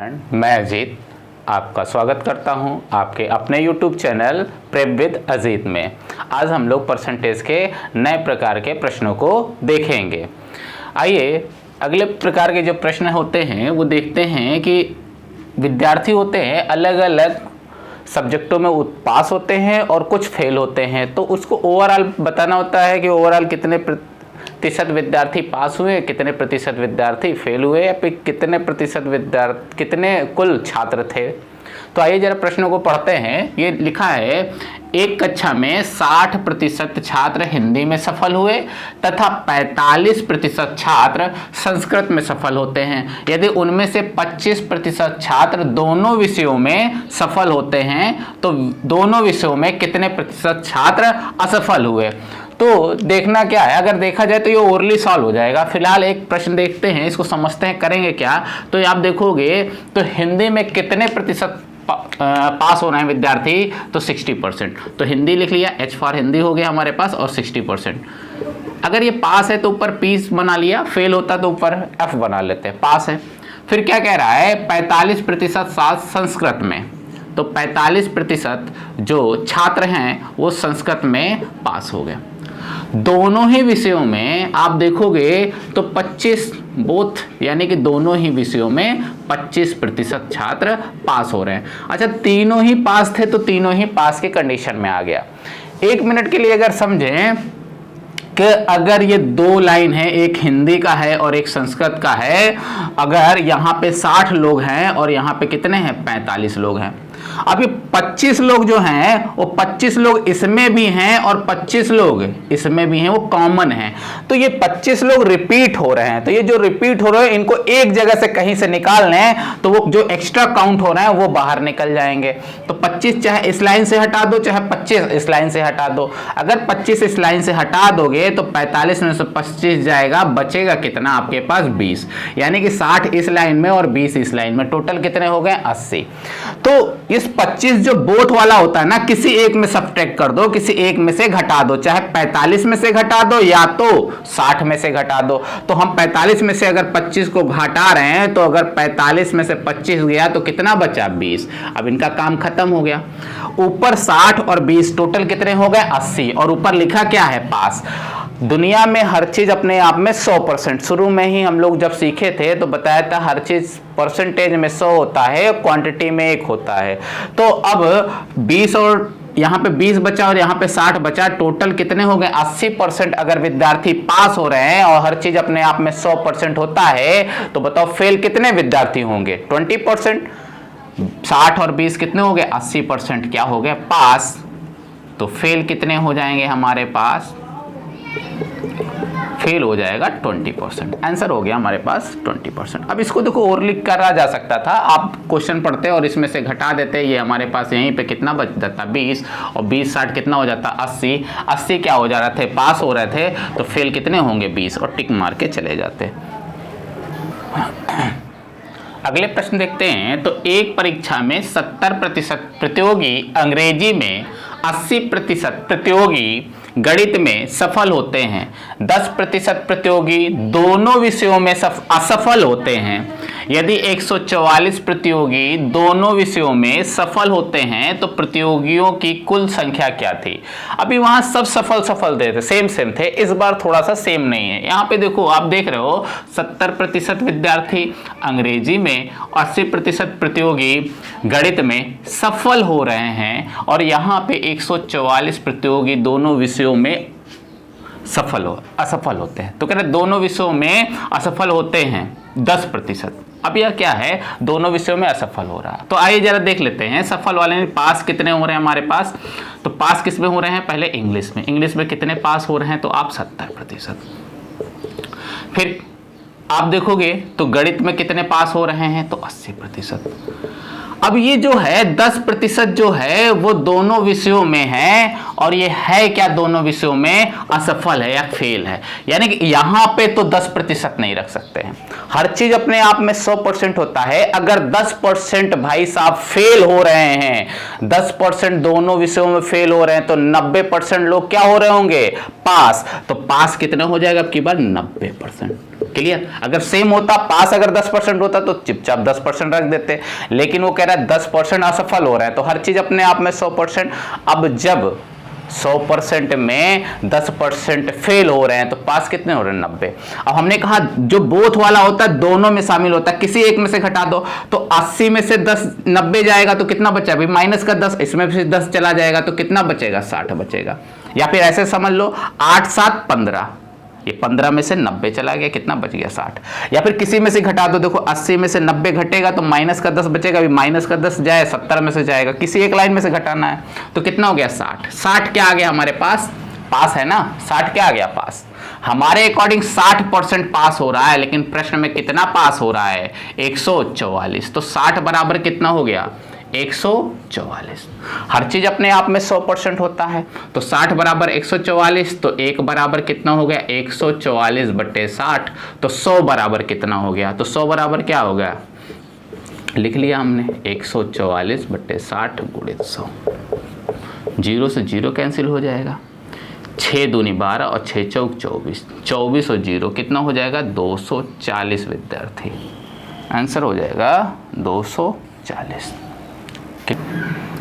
मैं अजीत आपका स्वागत करता हूं आपके अपने YouTube channel prep with Ajit में। आज हम लोग परसेंटेज के नए प्रकार के प्रश्नों को देखेंगे। आइए अगले प्रकार के जो प्रश्न होते हैं वो देखते हैं कि विद्यार्थी होते हैं अलग अलग सब्जेक्टों में पास होते हैं और कुछ फेल होते हैं, तो उसको ओवरऑल बताना होता है कि ओवरऑल कितने प्रतिशत विद्यार्थी पास हुए, कितने प्रतिशत विद्यार्थी फेल हुए या फिर कितने प्रतिशत विद्यार्थी कितने कुल छात्र थे। तो आइए जरा प्रश्नों को पढ़ते हैं। ये लिखा है एक कक्षा में 60% छात्र हिंदी में सफल हुए तथा 45% छात्र संस्कृत में सफल होते हैं। यदि उनमें से 25% छात्र दोनों विषयों में सफल होते हैं तो दोनों विषयों में कितने प्रतिशत छात्र असफल हुए। तो देखना क्या है, अगर देखा जाए तो ये ओरली सॉल्व हो जाएगा। फिलहाल एक प्रश्न देखते हैं, इसको समझते हैं करेंगे क्या। तो आप देखोगे तो हिंदी में कितने प्रतिशत पास हो रहे हैं विद्यार्थी, तो 60%। तो हिंदी लिख लिया, H फॉर हिंदी हो गया हमारे पास, और 60%। अगर ये पास है तो ऊपर P बना लिया, फेल होता तो ऊपर F बना लेते हैं, पास है। फिर क्या कह रहा है, 45% संस्कृत में, तो 45% जो छात्र हैं वो संस्कृत में पास हो गए। दोनों ही विषयों में आप देखोगे तो 25 बोथ, यानी कि दोनों ही विषयों में 25% छात्र पास हो रहे हैं। अच्छा, तीनों ही पास थे तो तीनों ही पास के कंडीशन में आ गया। एक मिनट के लिए अगर समझें कि अगर ये दो लाइन है, एक हिंदी का है और एक संस्कृत का है, अगर यहाँ पे 60 लोग हैं और यहाँ पे कितने हैं, 45 लोग हैं। अब ये 25 लोग जो हैं वो 25 लोग इसमें भी हैं और 25 लोग इसमें भी हैं, वो कॉमन हैं। तो ये 25 लोग रिपीट हो रहे हैं, तो ये जो रिपीट हो रहे हैं इनको एक जगह से कहीं से निकाल लें तो वो जो एक्स्ट्रा काउंट हो रहे हैं वो बाहर निकल जाएंगे। तो 25 चाहे इस लाइन से हटा दो चाहे 25 इस लाइन से हटा दो। अगर 25 इस लाइन से हटा दोगे तो 45 में से 25 जाएगा, बचेगा कितना आपके पास, 20। यानी कि 60 इस लाइन में और 20 इस लाइन में, टोटल कितने हो गए, 80। तो इस 25 जो बोथ वाला होता है ना, किसी एक में सब्ट्रैक्ट कर दो, किसी एक में से घटा दो, चाहे 45 में से घटा दो या तो 60 में से घटा दो। तो हम 45 में से अगर 25 को घटा रहे हैं तो अगर 45 में से 25 गया तो कितना बचा, 20। अब इनका काम खत्म हो गया। ऊपर 60 और 20 टोटल कितने हो गए, 80, और ऊपर लिखा क्या है, पास। दुनिया में हर चीज अपने आप में 100%, शुरू में ही हम लोग जब सीखे थे तो बताया था हर चीज परसेंटेज में 100 होता है, क्वांटिटी में 1 होता है। तो अब 20 और यहाँ पे 20 बचा और यहाँ पे 60 बचा, टोटल कितने हो गए, 80%। अगर विद्यार्थी पास हो रहे हैं और हर चीज अपने आप में 100% होता है तो बताओ फेल कितने विद्यार्थी होंगे, 20%। 60 और 20 कितने हो गए, 80%। क्या हो गए, पास। तो फेल कितने हो जाएंगे हमारे पास, फेल हो जाएगा 20%। आंसर हो गया हमारे पास 20%। अब इसको देखो और लिख करा जा सकता था, आप क्वेश्चन पढ़ते और इसमें से घटा देते, ये हमारे पास यहीं पे कितना बच जाता, 20, और 20 60 कितना हो जाता, 80। 80 क्या हो जा रहे थे, पास हो रहे थे, तो फेल कितने होंगे, 20, और टिक मार के चले जाते। अगले प्रश्न देखते हैं। तो एक परीक्षा में 70% प्रतियोगी अंग्रेजी में, 80% प्रतियोगी गणित में सफल होते हैं, 10% प्रतियोगी दोनों विषयों में असफल होते हैं। यदि 144 प्रतियोगी दोनों विषयों में सफल होते हैं तो प्रतियोगियों की कुल संख्या क्या थी। अभी वहां सब सफल दे थे, सेम थे, इस बार थोड़ा सा सेम नहीं है। यहाँ पे देखो, आप देख रहे हो 70% विद्यार्थी अंग्रेजी में, 80% प्रतियोगी गणित में सफल हो रहे हैं, और यहाँ पे 144 प्रतियोगी दोनों विषयों में असफल होते हैं। तो कह रहे दोनों विषयों में असफल होते हैं 10%। अब यह क्या है, दोनों विषयों में असफल हो रहा है। तो आइए जरा देख लेते हैं सफल वाले में पास कितने हो रहे हैं हमारे पास। तो पास किस में हो रहे हैं, पहले इंग्लिश में कितने पास हो रहे हैं, तो आप 70%। फिर आप देखोगे तो गणित में कितने पास हो रहे हैं, तो 80%। अब ये जो है 10% जो है वो दोनों विषयों में है, और ये है क्या, दोनों विषयों में असफल है या फेल है। यानी कि यहां पे तो 10% नहीं रख सकते हैं, हर चीज अपने आप में 100% होता है। अगर 10% भाई साहब फेल हो रहे हैं, 10% दोनों विषयों में फेल हो रहे हैं, तो 90% लोग क्या हो रहे होंगे, पास। तो पास कितने हो जाएगा अब की बार, 90%। क्लियर? अगर सेम होता, पास अगर 10% होता तो चुपचाप 10% रख देते, लेकिन वो कह रहा है 10% असफल हो रहा है, तो हर चीज अपने आप में 100%। अब जब 100% में 10% फेल हो रहे हैं तो पास कितने हो रहे हैं? 90। अब हमने कहा जो बोथ वाला होता है दोनों में शामिल होता है, किसी एक में से घटा दो, तो 80 में से 10 90 जाएगा तो कितना बचा? भाई माइनस का 10, इसमें से 10 चला जाएगा तो कितना बचेगा? 60 बचेगा। या फिर ऐसे समझ लो 8 7 15, ये 15 में से 90 चला गया, कितना बच गया? 60। या फिर किसी में से घटा दो, देखो 80 में से 90 घटेगा तो माइनस का 10 बचेगा, अभी माइनस का 10 जाए 70 में से जाएगा, किसी एक लाइन में से घटाना है, तो कितना हो गया? 60। 60 क्या आ गया हमारे पास? पास है ना? 60 क्या आ गया? पास। हमारे अकॉर्डिंग 60% पास हो रहा है, लेकिन प्रश्न में कितना पास हो रहा है? 144। तो 60 बराबर कितना हो गया? 144। हर चीज अपने आप में 100% होता है, तो 60 बराबर 144, तो 1 बराबर कितना हो गया? 144 बटे 60। तो 100 बराबर कितना हो गया? तो 100 बराबर क्या हो गया? लिख लिया हमने 144 बटे 60 गुणित 100। 0 से 0 कैंसिल हो जाएगा, 6 दूनी 12 और 6 चौक 24, 24 और 0 कितना हो जाएगा? 240 विद्यार्थी। आंसर हो जाएगा 240।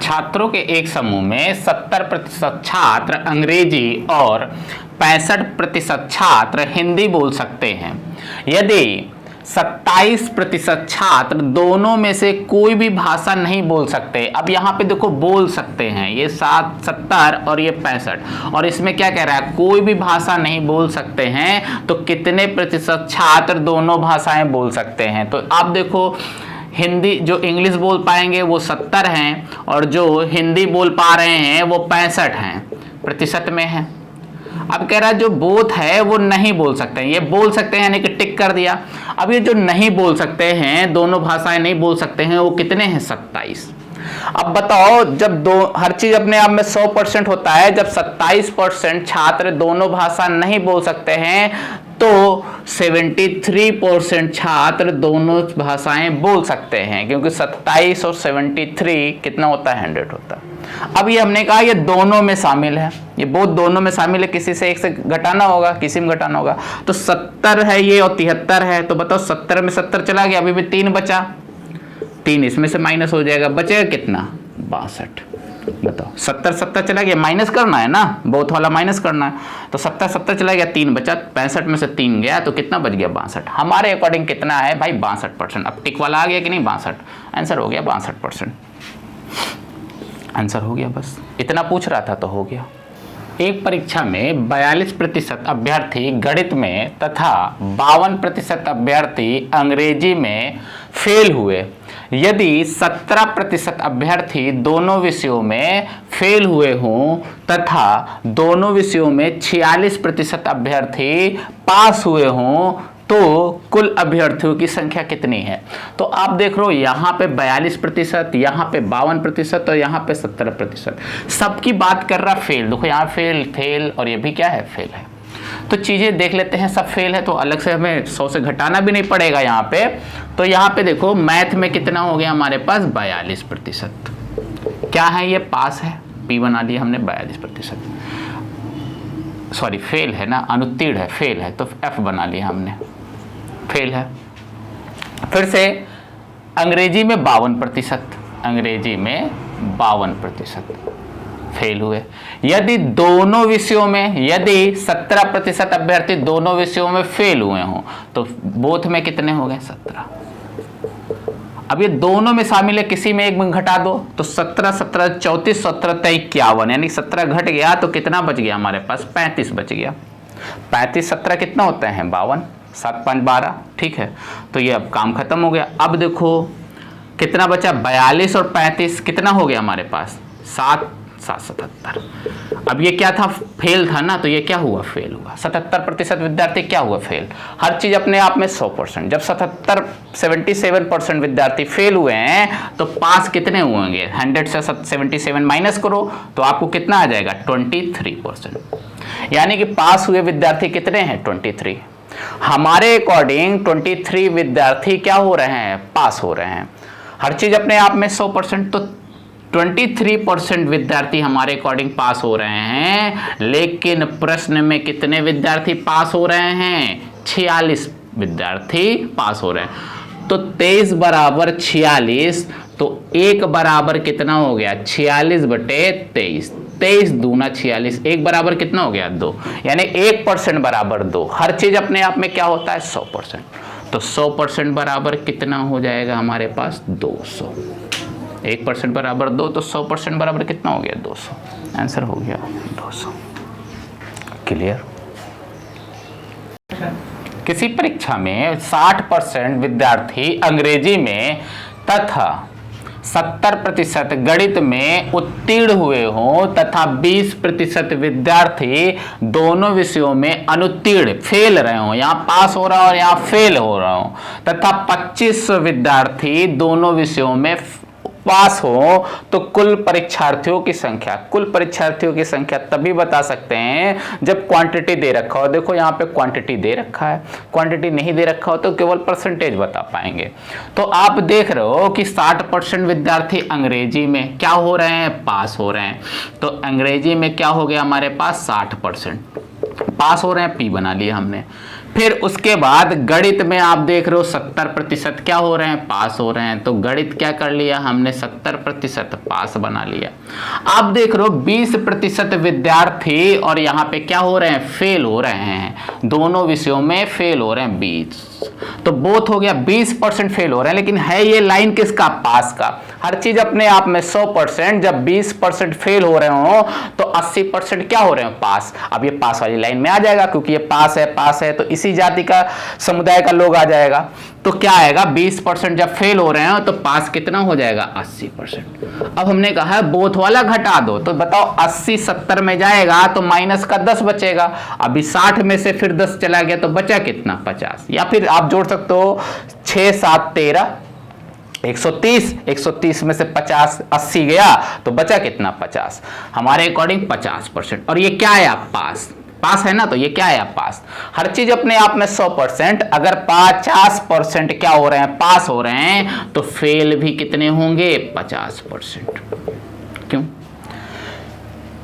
छात्रों के एक समूह में 70% छात्र अंग्रेजी और 65% छात्र हिंदी बोल सकते हैं। यदि 27% छात्र दोनों में से कोई भी भाषा नहीं बोल सकते, अब यहाँ पे देखो बोल सकते हैं, ये 70 और ये 65, और इसमें क्या कह रहा है? कोई भी भाषा नहीं बोल सकते हैं, तो कितने प्रतिशत छात्र दोनों भाषाएं बोल सकते हैं? तो आप देखो हिंदी जो इंग्लिश बोल पाएंगे वो 70 हैं, और जो हिंदी बोल पा रहे हैं वो 65 हैं, प्रतिशत में है। अब कह रहा है जो बोथ है वो नहीं बोल सकते हैं, ये बोल सकते हैं यानी कि टिक कर दिया। अब ये जो नहीं बोल सकते हैं, दोनों भाषाएं नहीं बोल सकते हैं, वो कितने हैं? 27। अब बताओ, जब हर चीज अपने आप में 100% होता है, जब 27% छात्र दोनों भाषा नहीं बोल सकते हैं, तो 73% छात्र दोनों भाषाएं बोल सकते हैं, क्योंकि 27 और 73 कितना होता है? 100 होता है। अब ये हमने कहा ये दोनों में शामिल है, ये बहुत दोनों में शामिल है, किसी से एक से घटाना होगा, किसी में घटाना होगा। तो 70 है ये और 73 है, तो बताओ 70 में 70 चला गया, अभी भी 3 बचा, 3 इसमें से माइनस हो जाएगा, बचेगा कितना? 62। बताओ 70 चला गया, माइनस करना है ना, बहुत वाला माइनस करना है, तो 70 चला गया, 3 बचा, 65 में से 3 गया, तो कितना बच गया? 62। हमारे अकॉर्डिंग कितना है भाई? 62%। अब टिक वाला आ गया कि नहीं? 62। आंसर हो गया 62%। आंसर हो गया, बस इतना पूछ रहा था तो हो गया। एक परीक्षा में 42% अभ्यर्थी गणित में तथा 52% अभ्यर्थी अंग्रेजी में फेल हुए। यदि 17% अभ्यर्थी दोनों विषयों में फेल हुए हों तथा दोनों विषयों में 46% अभ्यर्थी पास हुए हों, तो कुल अभ्यर्थियों की संख्या कितनी है? तो आप देख लो, यहाँ पे 42%, यहाँ पे 52% और यहाँ पे 17%। सबकी बात कर रहा फेल। देखो यहाँ फेल और ये भी क्या है? फेल है। तो चीज़ें देख लेते हैं, सब फेल है तो अलग से हमें 100 से घटाना भी नहीं पड़ेगा यहाँ पे। तो यहाँ पे देखो मैथ में कितना हो गया हमारे पास? 42%। क्या है ये? पास है, P बना लिया हमने 42%। सॉरी फेल है ना, अनुत्तीर्ण है, फेल है, तो F बना लिया हमने, फेल है। फिर से अंग्रेजी में 52%, अंग्रेजी में 52% फेल हुए। यदि दोनों विषयों में, यदि 17% अभ्यर्थी दोनों विषयों में फेल हुए हों, तो बोथ में कितने हो गए? 17। अब ये दोनों में शामिल है, किसी में एक में घटा दो, तो 17 17 34 17 51, यानी 17 घट गया तो कितना बच गया हमारे पास? 35 बच गया। 35 17 कितना होते हैं? 52, 7 5 12। ठीक है, तो ये अब काम खत्म हो गया। अब देखो कितना बचा? 42 और 35 कितना हो गया हमारे पास? 7 7 77। अब ये क्या था? फेल था ना, तो ये क्या हुआ? फेल हुआ। 77% विद्यार्थी क्या हुआ? फेल। हर चीज अपने आप में 100%। जब 77% विद्यार्थी फेल हुए हैं तो पास कितने हुएंगे? 100 से 77 माइनस करो तो आपको कितना आ जाएगा? 23%। यानी कि पास हुए विद्यार्थी कितने हैं? 23। हमारे अकॉर्डिंग 23 विद्यार्थी क्या हो रहे हैं? पास हो रहे हैं। हर चीज अपने आप में 100%, तो 23% विद्यार्थी हमारे अकॉर्डिंग पास हो रहे हैं। लेकिन प्रश्न में कितने विद्यार्थी पास हो रहे हैं? 46 विद्यार्थी पास हो रहे हैं। तो 23 बराबर 46, तो 1 बराबर कितना हो गया 46 बटे 23, 23 दूना 46, 1 बराबर कितना हो गया 2, यानी 1% बराबर 2। हर चीज अपने आप में क्या होता है 100%, तो 100% बराबर कितना हो जाएगा हमारे पास 200। 1% बराबर 2, तो 100% बराबर कितना हो गया 200। आंसर हो गया 200। क्लियर। किसी परीक्षा में 60% विद्यार्थी अंग्रेजी में तथा 70% गणित में उत्तीर्ण हुए हों तथा 20% विद्यार्थी दोनों विषयों में अनुत्तीर्ण फेल रहे हों, यहाँ पास हो रहा हो और यहाँ फेल हो रहा हो, तथा 25 विद्यार्थी दोनों विषयों में पास हो, तो कुल परीक्षार्थियों की संख्या तभी बता सकते हैं जब क्वांटिटी दे रखा हो। देखो यहाँ पे क्वांटिटी दे रखा है, क्वांटिटी नहीं दे रखा हो तो केवल परसेंटेज बता पाएंगे। तो आप देख रहे हो कि 60% विद्यार्थी अंग्रेजी में क्या हो रहे हैं पास हो रहे हैं, तो अंग्रेजी में क्या हो गया हमारे पास 60% पास हो रहे हैं, P बना लिया हमने। फिर उसके बाद गणित में आप देख रहे हो 70% क्या हो रहे हैं पास हो रहे हैं, तो गणित क्या कर लिया हमने 70% पास बना लिया। आप देख रहे हो 20% विद्यार्थी और यहाँ पे क्या हो रहे हैं फेल हो रहे हैं, दोनों विषयों में फेल हो रहे हैं 20, तो बोथ हो गया 20% फेल हो रहे हैं, लेकिन है ये लाइन किसका पास का। हर चीज अपने आप में 100%, जब 20% फेल हो रहे हो तो 80% क्या हो रहे हो पास। अब ये पास वाली लाइन में आ जाएगा क्योंकि ये पास है तो इसी जाति का समुदाय का लोग आ जाएगा। तो क्या आएगा 20% जब फेल हो रहे हो तो पास कितना हो जाएगा 80%। अब हमने कहा है बोथ वाला घटा दो, तो बताओ 80 70 में जाएगा तो माइनस का 10 बचेगा। अभी 60 में से फिर 10 चला गया तो बचा कितना 50, या फिर आप जोड़ सकते हो 6 7 13 130 में से 50 80 गया तो बचा कितना 50, हमारे अकॉर्डिंग 50%। और ये क्या है आप पास है ना, तो ये क्या है आप पास। हर चीज अपने आप में 100%, अगर 50% क्या हो रहे हैं पास हो रहे हैं तो फेल भी कितने होंगे 50%। क्यों,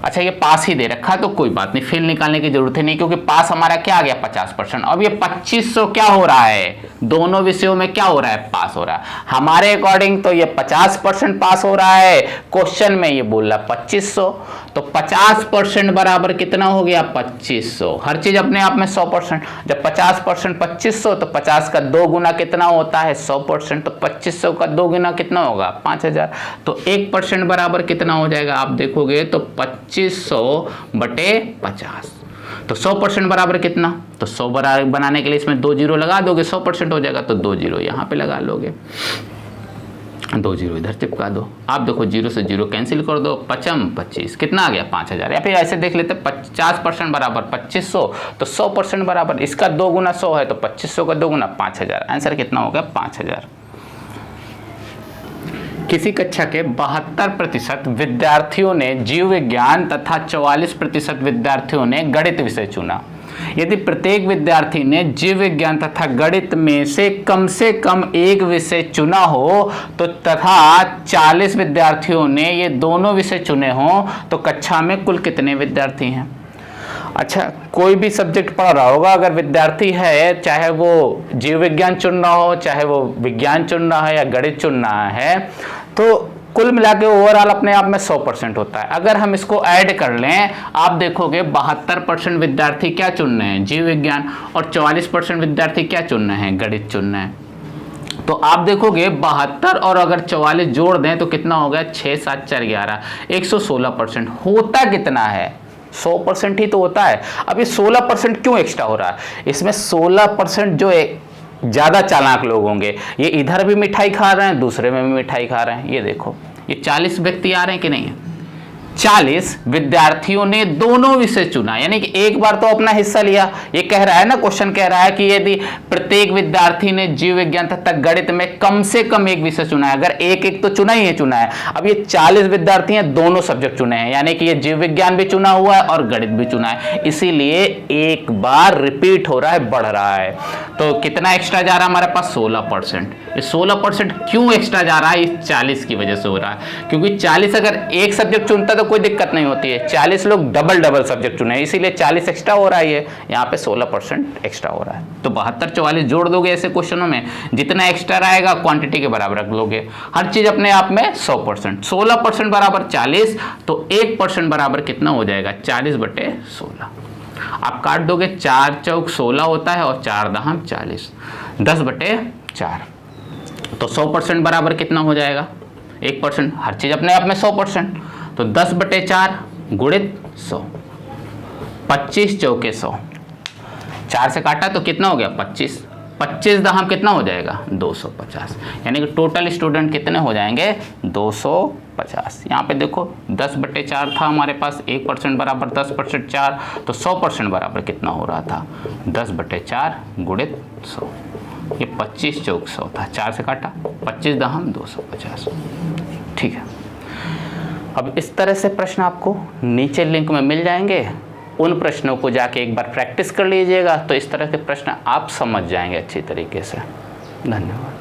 अच्छा ये पास ही दे रखा है तो कोई बात नहीं, फेल निकालने की जरूरत ही नहीं क्योंकि पास हमारा क्या आ गया 50%। अब ये 2500 क्या हो रहा है दोनों विषयों में क्या हो रहा है पास हो रहा है, हमारे अकॉर्डिंग तो ये 50% पास हो रहा है। क्वेश्चन में ये बोल रहा 2500, तो 50% बराबर कितना हो गया 2500। हर चीज अपने आप में 100%, जब 50% 2500 तो 50 का 2 गुना कितना होता है 100%, तो 2500 का 2 गुना कितना होगा 5000, तो 1% बराबर कितना हो जाएगा आप देखोगे तो 2500 बटे 50, तो 100% बराबर कितना, तो 100 बराबर बनाने के लिए इसमें 2 जीरो लगा दोगे 100% हो जाएगा, तो 2 जीरो यहाँ पे लगा लोगे, 2 जीरो इधर चिपका दो। आप देखो 0 से 0 कैंसिल कर दो, 5 25 कितना आ गया 5000, या फिर ऐसे देख लेते 50% बराबर 2500, तो 100% बराबर इसका 2 गुना 100 है तो 2500 का 2 गुना 5000, आंसर कितना हो गया 5000। किसी कक्षा के 72% विद्यार्थियों ने जीव विज्ञान तथा 44% विद्यार्थियों ने गणित विषय चुना। यदि प्रत्येक विद्यार्थी ने जीव विज्ञान तथा गणित में से कम एक विषय चुना हो तो तथा 40 विद्यार्थियों ने ये दोनों विषय चुने हों तो कक्षा में कुल कितने विद्यार्थी हैं। अच्छा, कोई भी सब्जेक्ट पढ़ रहा होगा, अगर विद्यार्थी है चाहे वो जीव विज्ञान चुन रहा हो चाहे वो विज्ञान चुन रहा है या गणित चुन रहा है, तो कुल मिला के ओवरऑल अपने आप में 100% होता है। अगर हम इसको ऐड कर लें आप देखोगे 72% विद्यार्थी क्या चुन रहे हैं जीव विज्ञान और 44% विद्यार्थी क्या चुन रहे हैं गणित चुन रहे हैं। तो आप देखोगे 72 और अगर 44 जोड़ दें तो कितना हो गया 6 7 4 11 116%। होता कितना है 100% ही तो होता है। अब ये 16% क्यों एक्स्ट्रा हो रहा है, इसमें 16% जो ज़्यादा चालाक लोग होंगे ये इधर भी मिठाई खा रहे हैं दूसरे में भी मिठाई खा रहे हैं। ये देखो ये 40 व्यक्ति आ रहे हैं कि नहीं, 40 विद्यार्थियों ने दोनों विषय चुना, यानी कि एक बार तो अपना हिस्सा लिया। ये कह रहा है ना, क्वेश्चन कह रहा है कि यदि प्रत्येक विद्यार्थी ने जीव विज्ञान तथा गणित में कम से कम एक विषय चुना है, अगर एक तो चुना ही है। अब ये 40 विद्यार्थी हैं दोनों सब्जेक्ट चुने हैं, यानी कि ये जीव विज्ञान भी चुना हुआ है और गणित भी चुना है, इसीलिए एक बार रिपीट हो रहा है बढ़ रहा है। तो कितना एक्स्ट्रा जा रहा है हमारे पास 16%। ये 16% क्यों एक्स्ट्रा जा रहा है, इस 40 की वजह से हो रहा है, क्योंकि 40 अगर एक सब्जेक्ट चुनता तो कोई दिक्कत नहीं होती है। 40 लोग डबल सब्जेक्ट चुने, इसीलिए 40 एक्स्ट्रा हो रहा है, ये यहाँ पे 16% एक्स्ट्रा हो रहा है। तो 72 44 जोड़ दोगे ऐसे क्वेश्चनों में, जितना एक्स्ट्रा रहेगा क्वांटिटी के बराबर रख लोगे। हर चीज अपने आप में 100%। 16% बराबर 40, तो 1% बराबर कितना हो जाएगा? 40/16। आप काट दोगे, 4 चौक 16 होता है और 4 दहम 40, 10/4। तो 100% बराबर कितना हो जाएगा? 1%। हर चीज अपने आप में 100%। तो 10/4 गुणित 100, 25 चौके 100, 4 से काटा तो कितना हो गया? 25। 25 दहम कितना हो जाएगा? 250। यानी कि टोटल स्टूडेंट कितने हो जाएंगे? 250। यहाँ पे देखो 10/4 था हमारे पास, 1% बराबर 10% 4, तो 100% बराबर कितना हो रहा था? 10/4 गुणित 100। ये 25 चौक 100 था, 4 से काटा, 25 दहम 250। ठीक है। अब इस तरह से प्रश्न आपको नीचे लिंक में मिल जाएंगे। उन प्रश्नों को जाके एक बार प्रैक्टिस कर लीजिएगा, तो इस तरह के प्रश्न आप समझ जाएंगे अच्छी तरीके से। धन्यवाद।